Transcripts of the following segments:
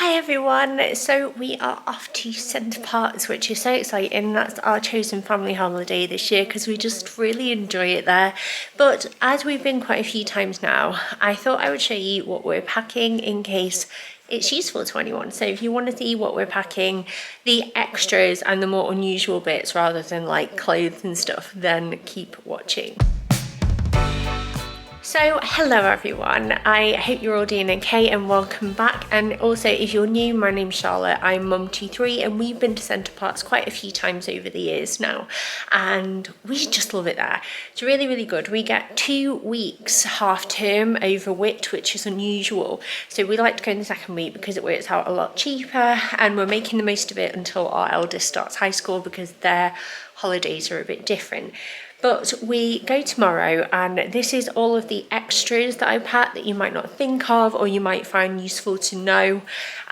Hi everyone, so we are off to Center Parcs, which is so exciting. That's our chosen family holiday this year because we just really enjoy it there. But as we've been quite a few times now, I thought I would show you what we're packing in case it's useful to anyone. So if you want to see what we're packing, the extras and the more unusual bits rather than like clothes and stuff, then keep watching. So hello everyone, I hope you're all doing okay and welcome back. And also if you're new, my name's Charlotte, I'm mum to three and we've been to Center Parcs quite a few times over the years now and we just love it there. It's really good. We get 2 weeks half term over Whit, which is unusual, so we like to go in the second week because it works out a lot cheaper and we're making the most of it until our eldest starts high school because their holidays are a bit different. But we go tomorrow and this is all of the extras that I packed that you might not think of or you might find useful to know.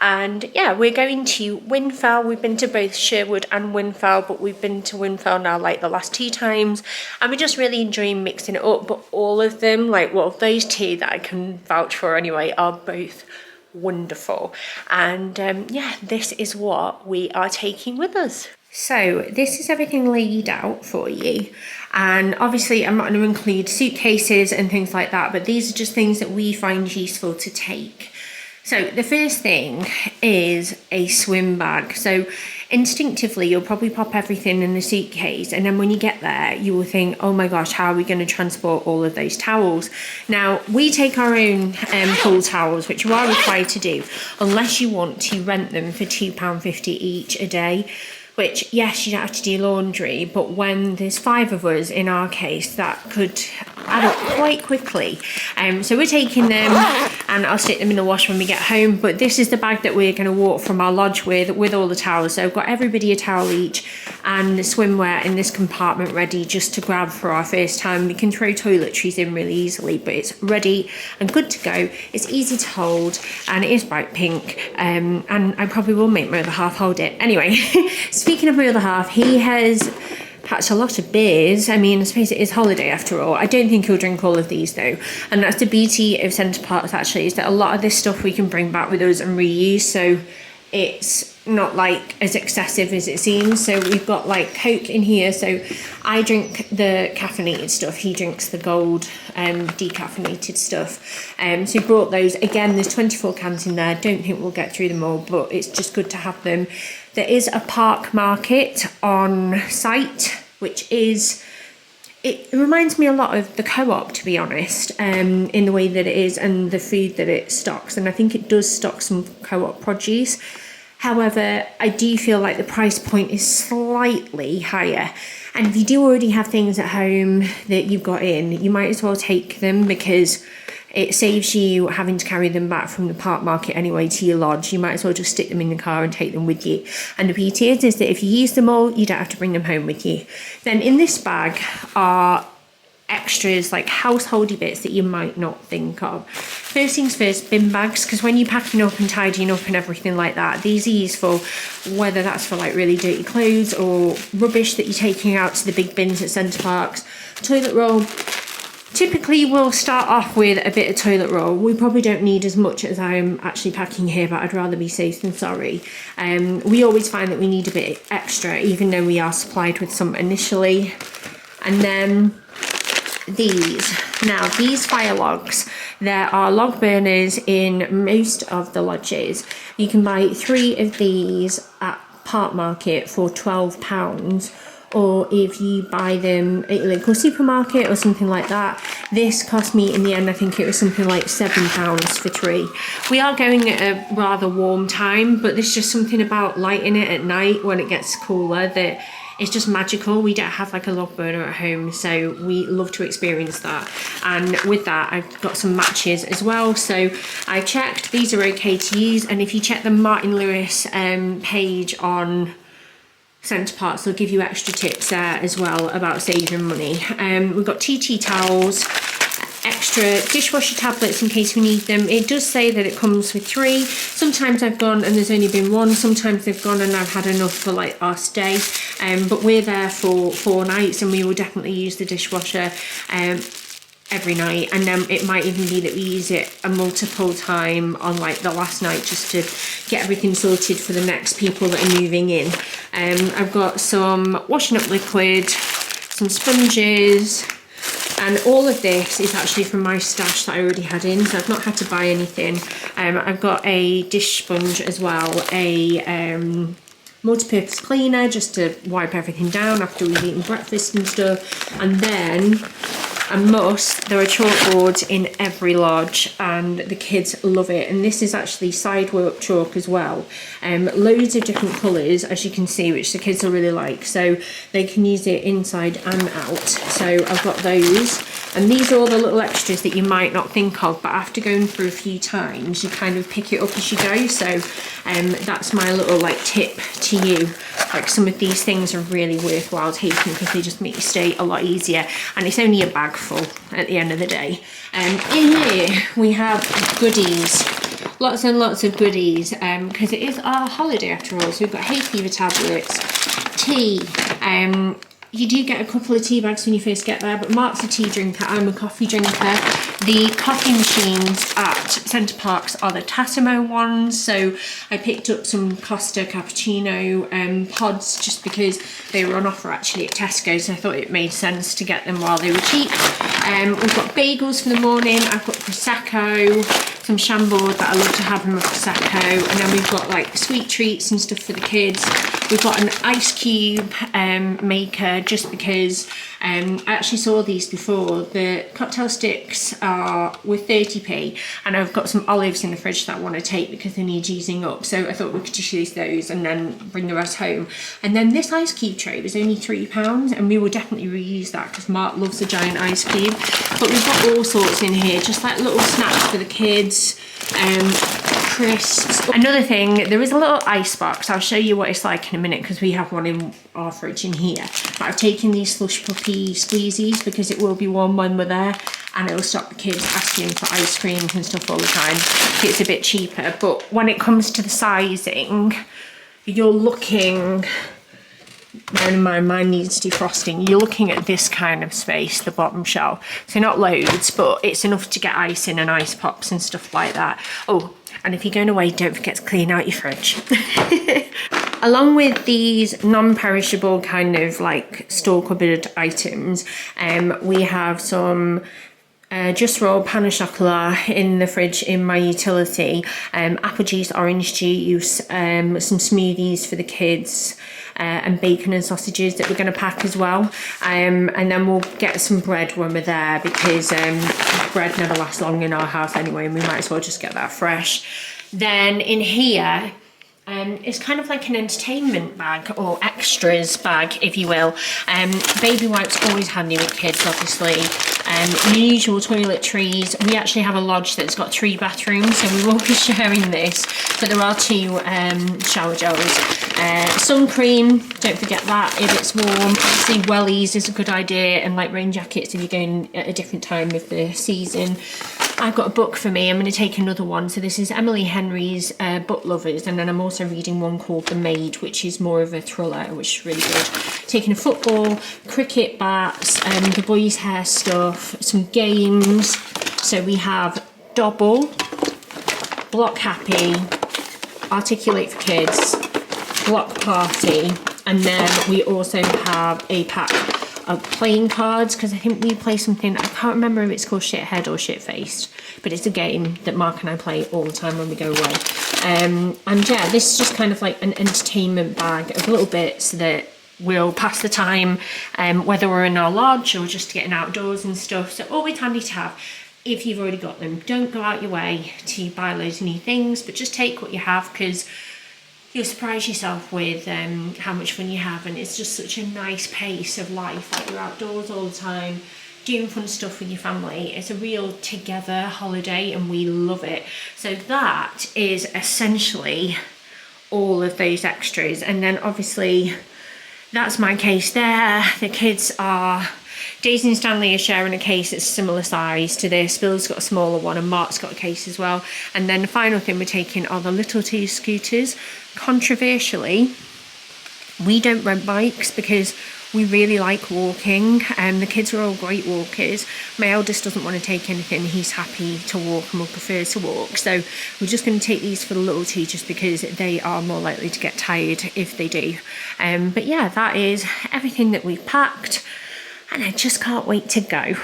And yeah, we're going to Winfell. We've been to both Sherwood and Winfell, but we've been to Winfell now like the last 2 times and we're just really enjoying mixing it up. But all of them, like, well, those 2 that I can vouch for anyway, are both wonderful. And yeah, this is what we are taking with us. So this is everything laid out for you, and obviously I'm not going to include suitcases and things like that, but these are just things that we find useful to take. So the first thing is a swim bag. So instinctively you'll probably pop everything in the suitcase and then when you get there you will think, oh my gosh, how are we going to transport all of those towels? Now we take our own pool towels, which you are required to do unless you want to rent them for £2.50 each a day. Which, yes, you don't have to do laundry, but when there's 5 of us in our case, that could add up quite quickly. So we're taking them and I'll stick them in the wash when we get home. But this is the bag that we're going to walk from our lodge with all the towels. So I've got everybody a towel each and the swimwear in this compartment ready just to grab for our first time. We can throw toiletries in really easily, but it's ready and good to go. It's easy to hold and it is bright pink. And I probably will make my other half hold it. Anyway, speaking of my other half, he has packed a lot of beers. I mean, I suppose it is holiday after all. I don't think he'll drink all of these though. And that's the beauty of Center Parcs actually, is that a lot of this stuff we can bring back with us and reuse. So it's not like as excessive as it seems. So we've got like Coke in here. So I drink the caffeinated stuff. He drinks the gold decaffeinated stuff. So we brought those. Again, there's 24 cans in there. Don't think we'll get through them all, but it's just good to have them. There is a park market on site, which is, it reminds me a lot of the Co-op, to be honest, in the way that it is and the food that it stocks. And I think it does stock some Co-op produce. However, I do feel like the price point is slightly higher. And if you do already have things at home that you've got in, you might as well take them because it saves you having to carry them back from the park market anyway to your lodge. You might as well just stick them in the car and take them with you. And the beauty is that if you use them all, you don't have to bring them home with you. Then in this bag are extras, like householdy bits that you might not think of. First things first, bin bags, because when you're packing up and tidying up and everything like that, these are useful, whether that's for like really dirty clothes or rubbish that you're taking out to the big bins at Center Parcs. Toilet roll. Typically we'll start off with a bit of toilet roll. We probably don't need as much as I'm actually packing here, but I'd rather be safe than sorry. We always find that we need a bit extra, even though we are supplied with some initially. And then these. Now these fire logs, there are log burners in most of the lodges. You can buy 3 of these at Park Market for £12. Or if you buy them at your local supermarket or something like that. This cost me in the end, I think it was something like £7 for 3. We are going at a rather warm time, but there's just something about lighting it at night when it gets cooler that it's just magical. We don't have like a log burner at home, so we love to experience that. And with that, I've got some matches as well. So I checked, these are okay to use. And if you check the Martin Lewis page on Center Parcs, will give you extra tips there as well about saving money. We've got tea towels, extra dishwasher tablets in case we need them. It does say that it comes with 3. Sometimes I've gone and there's only been 1. Sometimes they've gone and I've had enough for like our stay. But we're there for 4 nights and we will definitely use the dishwasher. every night, and then it might even be that we use it a multiple time on like the last night just to get everything sorted for the next people that are moving in. I've got some washing up liquid, some sponges, and all of this is actually from my stash that I already had in, so I've not had to buy anything. I've got a dish sponge as well, a multi-purpose cleaner just to wipe everything down after we've eaten breakfast and stuff, and then a must, there are chalkboards in every lodge and the kids love it, and this is actually sidewalk chalk as well, loads of different colours as you can see, which the kids will really like, so they can use it inside and out. So I've got those, and these are all the little extras that you might not think of, but after going through a few times you kind of pick it up as you go. So that's my little like tip to you. Like, some of these things are really worthwhile taking because they just make your stay a lot easier, and it's only a bag full at the end of the day. In here we have goodies, lots and lots of goodies, because it is our holiday after all. So we've got hay fever tablets, tea, you do get a couple of tea bags when you first get there, but Mark's a tea drinker, I'm a coffee drinker. The coffee machines at Center Parcs are the Tassimo ones, so I picked up some Costa cappuccino pods just because they were on offer actually at Tesco, so I thought it made sense to get them while they were cheap. We've got bagels for the morning, I've got Prosecco, some Chambord that I love to have in my Prosecco, and then we've got like sweet treats and stuff for the kids. We've got an ice cube maker just because I actually saw these before. The cocktail sticks are with 30p, and I've got some olives in the fridge that I want to take because they need using up, so I thought we could just use those and then bring the rest home. And then this ice cube tray was only £3, and we will definitely reuse that because Mark loves a giant ice cube. But we've got all sorts in here, just like little snacks for the kids, crisps. Another thing, there is a little ice box. I'll show you what it's like in a minute because we have one in our fridge in here. But I've taken these slush puppy squeezies because it will be warm when we're there, and it'll stop the kids asking for ice creams and stuff all the time. It's a bit cheaper, but when it comes to the sizing, you're looking, bearing in mind mine needs defrosting, you're looking at this kind of space, the bottom shelf. So not loads, but it's enough to get ice in and ice pops and stuff like that. Oh, and if you're going away, don't forget to clean out your fridge. Along with these non-perishable kind of like store cupboard items, we have some just raw pain au chocolat in the fridge in my utility, apple juice, orange juice, some smoothies for the kids, and bacon and sausages that we're going to pack as well, and then we'll get some bread when we're there because bread never lasts long in our house anyway, and we might as well just get that fresh. Then in here, it's kind of like an entertainment bag or extras bag, if you will. Baby wipes always handy with kids, obviously. Usual toiletries. We actually have a lodge that's got 3 bathrooms, so we will be sharing this, but there are 2 shower gels. Sun cream, don't forget that if it's warm. Obviously wellies is a good idea, and like rain jackets if you're going at a different time of the season. I've got a book for me, I'm going to take another one. So this is Emily Henry's Book Lovers, and then I'm also reading one called The Maid, which is more of a thriller, which is really good. Taking a football, cricket bats, the boys' hair stuff, some games. So we have Dobble, Block Happy, Articulate for Kids, Block Party, and then we also have a pack of playing cards, because I think we play something, I can't remember if it's called Shithead or Shitfaced, but it's a game that Mark and I play all the time when we go away. And yeah, this is just kind of like an entertainment bag of little bits that will pass the time, whether we're in our lodge or just getting outdoors and stuff. So always handy to have if you've already got them. Don't go out your way to buy loads of new things, but just take what you have, because you'll surprise yourself with how much fun you have, and it's just such a nice pace of life. Like, you're outdoors all the time, doing fun stuff with your family. It's a real together holiday, and we love it. So that is essentially all of those extras, and then obviously that's my case there. The kids are, Daisy and Stanley are sharing a case that's similar size to this. Bill's got a smaller one, and Mark's got a case as well. And then the final thing we're taking are the little 2 scooters. Controversially, we don't rent bikes because We really like walking, and the kids are all great walkers. My eldest doesn't want to take anything, he's happy to walk and will prefer to walk. So we're just going to take these for the little two just because they are more likely to get tired if they do. But yeah, that is everything that we've packed, and I just can't wait to go.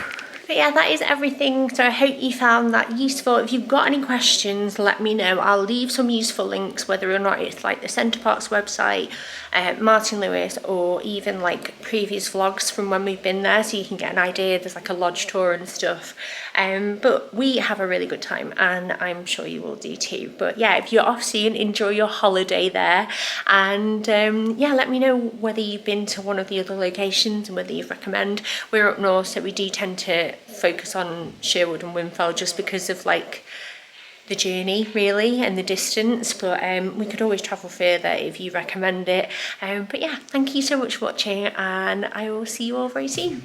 But yeah, that is everything. So I hope you found that useful. If you've got any questions, let me know. I'll leave some useful links, whether or not it's like the Center Parcs website, Martin Lewis, or even like previous vlogs from when we've been there, so you can get an idea. There's like a lodge tour and stuff. But we have a really good time, and I'm sure you will do too. But yeah, if you're off soon, enjoy your holiday there. And yeah, let me know whether you've been to one of the other locations and whether you'd recommend. We're up north, so we do tend to focus on Sherwood and Winfell just because of like the journey really and the distance, but we could always travel further if you recommend it. But yeah, thank you so much for watching, and I will see you all very soon.